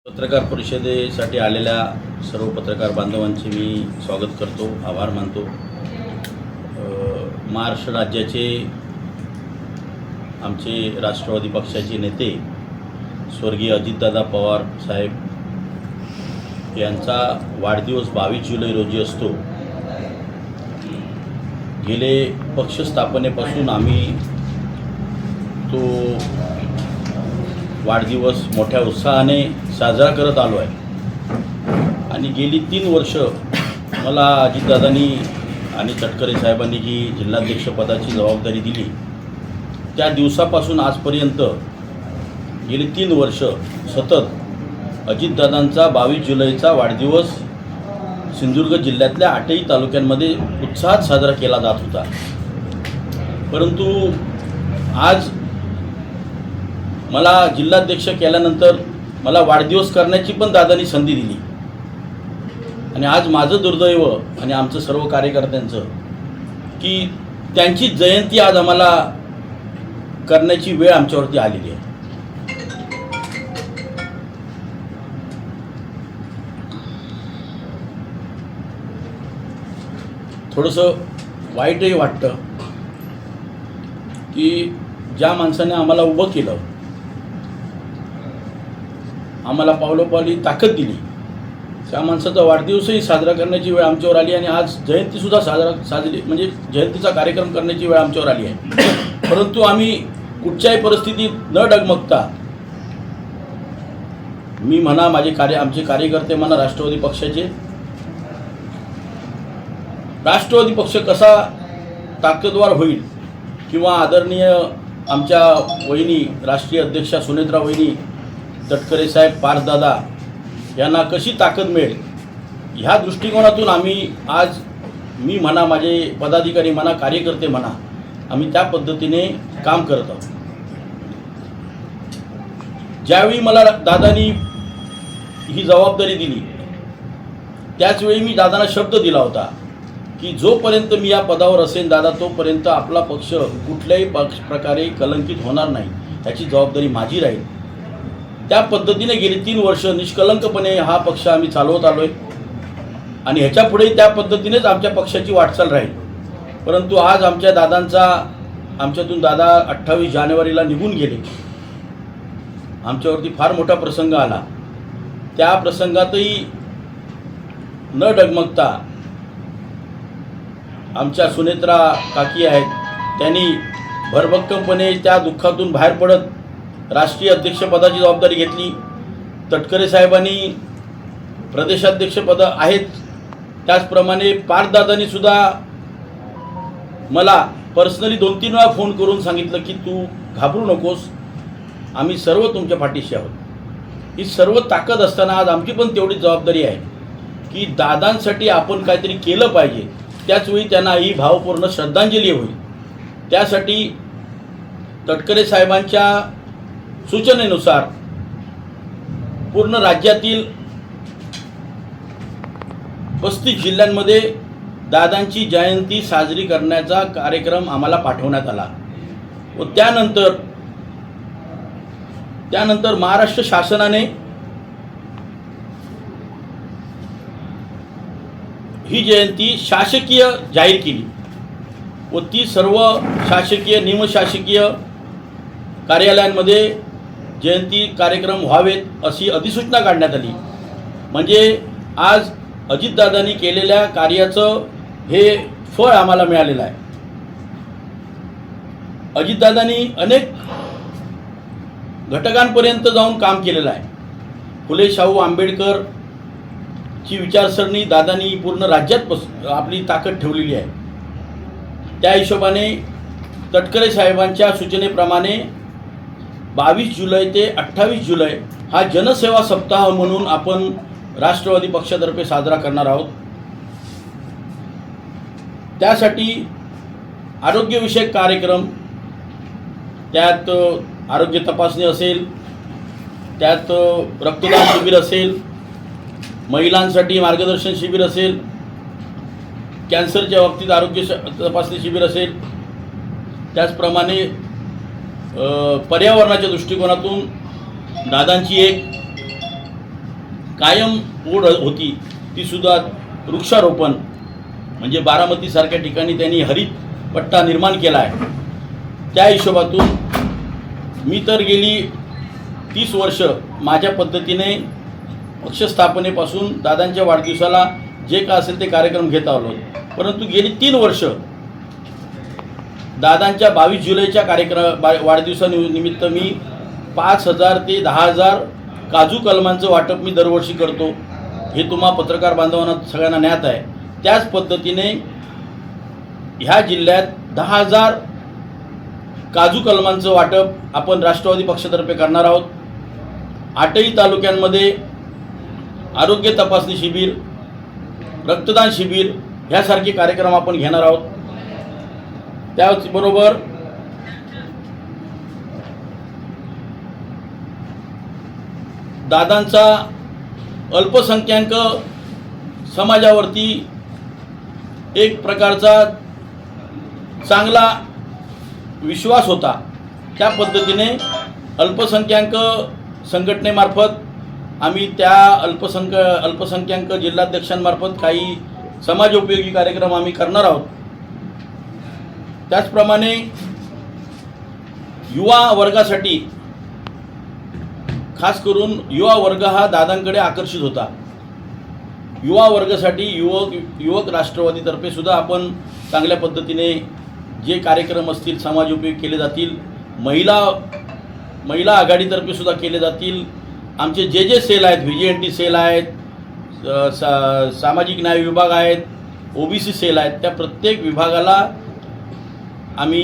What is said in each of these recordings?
पत्रकार परिषदेसाठी आलेल्या सर्व पत्रकार बांधवांचे मी स्वागत करतो, आभार मानतो। महाराष्ट्र राज्याचे आमचे राष्ट्रवादी पक्षाचे नेते स्वर्गीय अजितदादा पवार साहेब यांचा वाढदिवस 22 जुलै रोजी असतो। गेले पक्ष स्थापनेपासून आम्ही तो वाढदिवस मोठ्या उत्साहाने साजरा करत आलो आहे आणि गेली 3 वर्ष मला अजितदादांनी आणि तटकरे साहेबांनी जी जिल्हाध्यक्षपदाची जबाबदारी दिली त्या दिवसापासून आजपर्यंत गेली 3 वर्ष सतत अजितदादांचा 22 जुलैचा वाढदिवस सिंधुदुर्ग जिल्ह्यातल्या 8ही तालुक्यांमध्ये उत्साहात साजरा केला जात होता। परंतु आज मला जिल्हाध्यक्ष केल्यानंतर मला वाढदिवस करण्याची पण दादांनी संधी दिली आणि आज माझं दुर्दैव आणि आमचं सर्व कार्यकर्त्यांचं की त्यांची जयंती आज आम्हाला करण्याची वेळ आमच्यावरती आलेली आहे। थोडंसं वाईटही वाटतं की ज्या माणसाने आम्हाला उभं केलं, आम्हाला पावलोपावली ताकद दिली, त्या माणसाचा वाढदिवसही साजरा करण्याची वेळ आमच्यावर आली आणि आज जयंतीसुद्धा साजरी म्हणजे जयंतीचा कार्यक्रम करण्याची वेळ आमच्यावर आली आहे। परंतु आम्ही कुठच्याही परिस्थितीत न डगमगता मी म्हणा, आमचे कार्यकर्ते म्हणा, राष्ट्रवादी पक्ष कसा ताकदवार होईल किंवा आदरणीय आमच्या वहिनी राष्ट्रीय अध्यक्षा सुनेत्रा वहिनी तटकरे साहेब पारदादा यांना कशी ताकद मिळेल ह्या दृष्टिकोनातून आम्ही आज मी म्हणा, माझे पदाधिकारी म्हणा, कार्यकर्ते म्हणा, आम्ही त्या पद्धतीने काम करत आहोत। ज्यावेळी मला दादांनी ही जबाबदारी दिली त्याचवेळी मी दादांना शब्द दिला होता की जोपर्यंत मी या पदावर असेन दादा, तोपर्यंत आपला पक्ष कुठल्याही प्रकारे कलंकित होणार नाही, याची जबाबदारी माझी राहील। त्या पद्धतीने गेली 3 वर्ष निष्कलंकपणे हा पक्ष आम्ही चालवत आलो आहे आणि ह्याच्यापुढे त्या पद्धतीनेच आमच्या पक्षाची वाटचाल राहील। परंतु आज आमच्यातून दादा 28 जानेवारीला निघून गेले। आमच्यावरती फार मोठा प्रसंग आला, त्या प्रसंगातही न डगमगता आमच्या सुनेत्रा काकी आहेत, त्यांनी भरभक्कमपणे त्या दुःखातून बाहेर पडत राष्ट्रीय अध्यक्षपदाची जबाबदारी घेतली। तटकरे साहेबांनी प्रदेशाध्यक्षपद आहेत, त्याचप्रमाणे पारदादांनी सुद्धा मला पर्सनली 2-3 वेळा फोन करून सांगितलं की तू घाबरू नकोस, आम्ही सर्व तुमच्या पाठीशी आहोत। ही सर्व ताकद असताना आज आमची पण तेवढीच जबाबदारी आहे की दादांसाठी आपण काहीतरी केलं पाहिजे, त्याचवेळी त्यांना ही भावपूर्ण श्रद्धांजली होईल। त्यासाठी तटकरे साहेबांच्या सूचनेनुसार पूर्ण राज्यातील 35 जिल्ह्यांमध्ये दादांची जयंती साजरी करण्याचा कार्यक्रम आम्हाला पाठवण्यात आला व त्यानंतर महाराष्ट्र शासनाने ही जयंती शासकीय जाहीर केली व ती सर्व शासकीय निमशासकीय कार्यालयांमध्ये जयंती कार्यक्रम व्हावेत अशी अधिसूचना काढण्यात आली। म्हणजे आज अजितदादांनी केलेल्या कार्याचं हे फळ आम्हाला मिळालेलं आहे। अजितदादांनी अनेक घटकांपर्यंत जाऊन काम केलेलं आहे। फुले शाहू आंबेडकरची विचारसरणी दादांनी पूर्ण राज्यात आपली ताकद ठेवलेली आहे। त्या हिशोबाने तटकरे साहेबांच्या सूचनेप्रमाणे 22 जुलै ते 28 जुलै हा जनसेवा सप्ताह म्हणून आपण राष्ट्रवादी पक्षातर्फे साजरा करणार आहोत। त्यासाठी आरोग्यविषयक कार्यक्रम, त्यात आरोग्य तपासणी असेल, त्यात रक्तदान शिबिर असेल, महिलांसाठी मार्गदर्शन शिबिर असेल, कॅन्सरच्या बाबतीत आरोग्य तपासणी शिबिर असेल, त्याचप्रमाणे पर्यावरणाच्या दृष्टिकोनातून दादांची एक कायम ओढ होती तीसुद्धा वृक्षारोपण म्हणजे बारामतीसारख्या ठिकाणी त्यांनी हरित पट्टा निर्माण केला आहे. त्या हिशोबातून मी तर गेली 30 वर्ष माझ्या पद्धतीने पक्षस्थापनेपासून दादांच्या वाढदिवसाला जे का असेल ते कार्यक्रम घेत आलो. परंतु गेली 3 वर्ष दादांच्या 22 जुलैच्या वाढदिवसानिमित्त मी 5,000 ते 10,000 काजू कलमांचं वाटप मी दरवर्षी करतो. हे तुम्हा पत्रकार बांधवांना सगळ्यांना ज्ञात आहे. त्याच पद्धतीने ह्या जिल्ह्यात 10,000 काजू कलमांचं वाटप आपण राष्ट्रवादी पक्षातर्फे करणार आहोत. 8ही तालुक्यांमध्ये आरोग्य तपासणी शिबिर, रक्तदान शिबिर ह्यासारखे कार्यक्रम आपण घेणार आहोत. त्याचबरोबर दादांचा अल्पसंख्याक समाजावरती एक प्रकारचा चांगला विश्वास होता. त्या पद्धतीने अल्पसंख्याक संघटनेमार्फत आम्ही त्या अल्पसंख्याक जिल्हाध्यक्षांमार्फत काही समाजोपयोगी कार्यक्रम आम्ही करणार आहोत. त्याचप्रमाणे युवा वर्गासाठी खास करून युवा वर्ग हा दादांकडे आकर्षित होता. युवा वर्गासाठी युवक राष्ट्रवादीतर्फे सुद्धा आपण चांगल्या पद्धतीने जे कार्यक्रम असतील समाजोपयोगी केले जातील. महिला आघाडीतर्फे सुद्धा केले जातील. आमचे जे सेल आहेत, व्हीजीएनटी सेल आहेत, सामाजिक न्याय विभाग आहेत, ओबीसी सेल आहेत, त्या प्रत्येक विभागाला आम्ही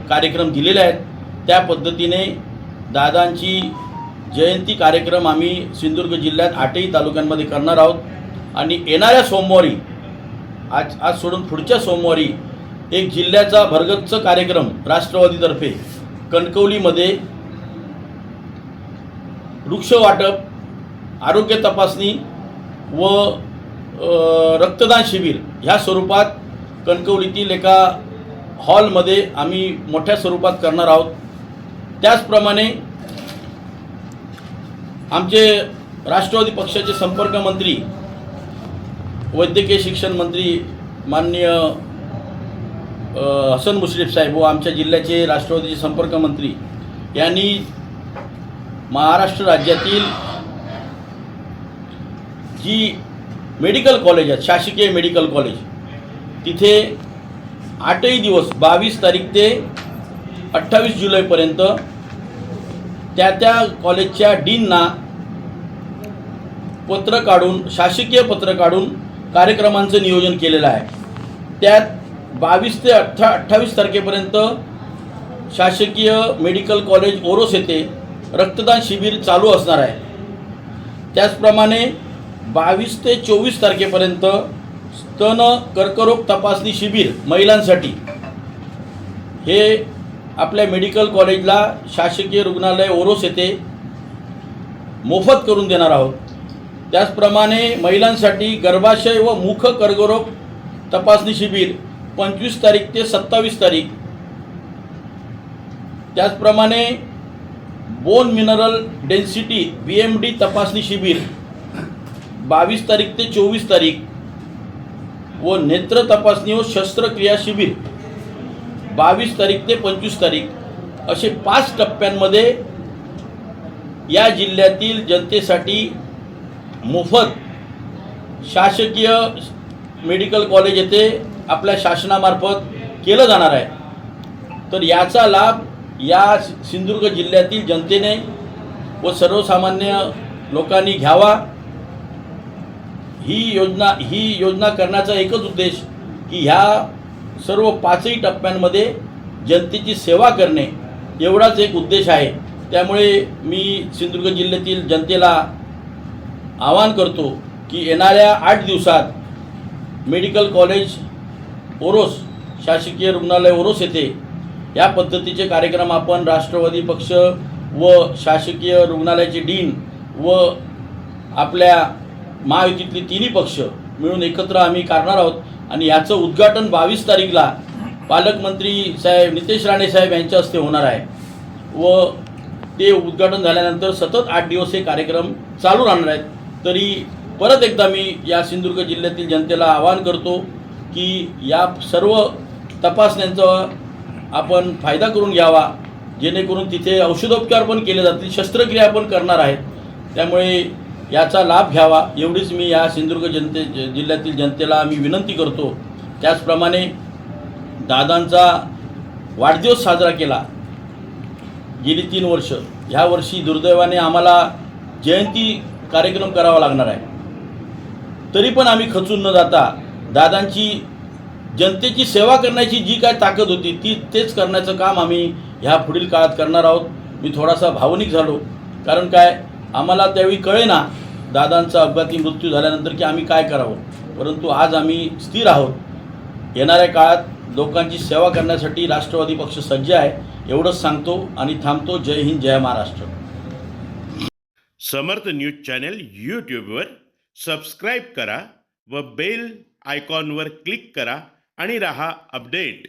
कार्यक्रम दिलेले आहेत. त्या पद्धतीने दादांची जयंती कार्यक्रम आम्ही सिंधुदुर्ग जिल्ह्यात 8ही तालुक्यांमध्ये करणार आहोत. आणि येणाऱ्या सोमवारी आज सोडून पुढच्या सोमवारी एक जिल्ह्याचा भरगच्च कार्यक्रम राष्ट्रवादीतर्फे कणकवलीमध्ये वृक्ष वाटप, आरोग्य तपासणी व रक्तदान शिबिर ह्या स्वरूपात कणकवलीतील एका हॉलमध्ये आम्ही मोठ्या स्वरूपात करणार आहोत. त्याचप्रमाणे आमचे राष्ट्रवादी पक्षाचे संपर्क मंत्री, वैद्यकीय शिक्षण मंत्री माननीय हसन मुश्रीफ साहेब व आमच्या जिल्ह्याचे राष्ट्रवादीचे संपर्क मंत्री यांनी महाराष्ट्र राज्यातील जी मेडिकल कॉलेज आहेत, शासकीय मेडिकल कॉलेज, तिथे 8ही दिवस 22 तारीख ते 28 जुलैपर्यंत त्या कॉलेजच्या डीनना पत्र काढून, शासकीय पत्र काढून कार्यक्रमांचं नियोजन केलेलं आहे. त्यात 22 ते 28 तारखेपर्यंत शासकीय मेडिकल कॉलेज ओरोस येथे रक्तदान शिबिर चालू असणार आहे. त्याचप्रमाणे 22 ते 24 तारखेपर्यंत स्तन कर्करोग तपासणी शिबिर महिलांसाठी हे आपल्या मेडिकल कॉलेजला शासकीय रुग्णालय ओरोस येथे मोफत करून देणार आहोत. त्याचप्रमाणे महिलांसाठी गर्भाशय व मुख कर्करोग तपासणी शिबिर 25 तारीख ते 27 तारीख. त्याचप्रमाणे बोन मिनरल डेन्सिटी BMD तपासणी शिबिर 22 तारीख ते 24 तारीख व नेत्र तपासणी व शस्त्रक्रिया शिबिर 22 तारीख ते 25 तारीख असे 5 टप्प्यांमध्ये या जिल्ह्यातील जनतेसाठी मोफत शासकीय मेडिकल कॉलेज येथे आपल्या शासनामार्फत केलं जाणार आहे. तर याचा लाभ या सिंधुदुर्ग जिल्ह्यातील जनतेने व सर्वसामान्य लोकांनी घ्यावा. ही योजना करण्याचा एकच उद्देश की ह्या सर्व 5ही टप्प्यांमध्ये जनतेची सेवा करणे एवढाच एक उद्देश आहे. त्यामुळे मी सिंधुदुर्ग जिल्ह्यातील जनतेला आवाहन करतो की येणाऱ्या 8 दिवसात मेडिकल कॉलेज ओरोस, शासकीय रुग्णालय ओरोस येथे या पद्धतीचे कार्यक्रम आपण राष्ट्रवादी पक्ष व शासकीय रुग्णालयाचे डीन व आपल्या महायुतीतले तिन्ही पक्ष मिळून एकत्र आम्ही करणार आहोत. आणि याचं उद्घाटन 22 तारीखला पालकमंत्री साहेब नितेश राणे साहेब यांच्या हस्ते होणार आहे व ते उद्घाटन झाल्यानंतर सतत 8 दिवस हे कार्यक्रम चालू राहणार आहेत. तरी परत एकदा मी या सिंधुदुर्ग जिल्ह्यातील जनतेला आवाहन करतो की या सर्व तपासण्यांचा आपण फायदा करून घ्यावा, जेणेकरून तिथे औषधोपचार पण केले जातील, शस्त्रक्रिया पण करणार आहेत. त्यामुळे याचा लाभ घ्यावा एवढीच मी या सिंधुदुर्ग जिल्ह्यातील जनतेला मी विनंती करतो. त्याचप्रमाणे दादांचा वाढदिवस साजरा केला गेली 3 वर्ष. ह्या वर्षी दुर्दैवाने आम्हाला जयंती कार्यक्रम करावा लागणार आहे. तरी पण आम्ही खचून न जाता दादांची जनतेची सेवा करण्याची जी काय ताकद होती तेच करण्याचं काम आम्ही ह्या पुढील काळात करणार आहोत. मी थोडासा भावनिक झालो, कारण काय आम्हाला त्यावेळी कळेना दादांचा अपघाती मृत्यू झाल्यानंतर की आम्ही काय करावं. परंतु आज आम्ही स्थिर आहोत. येणाऱ्या काळात लोकांची सेवा करण्यासाठी राष्ट्रवादी पक्ष सज्ज आहे एवढंच सांगतो आणि थांबतो. जय हिंद, जय महाराष्ट्र. समर्थ न्यूज चॅनल यूट्यूबवर सबस्क्राईब करा व बेल आयकॉनवर क्लिक करा आणि रहा अपडेट.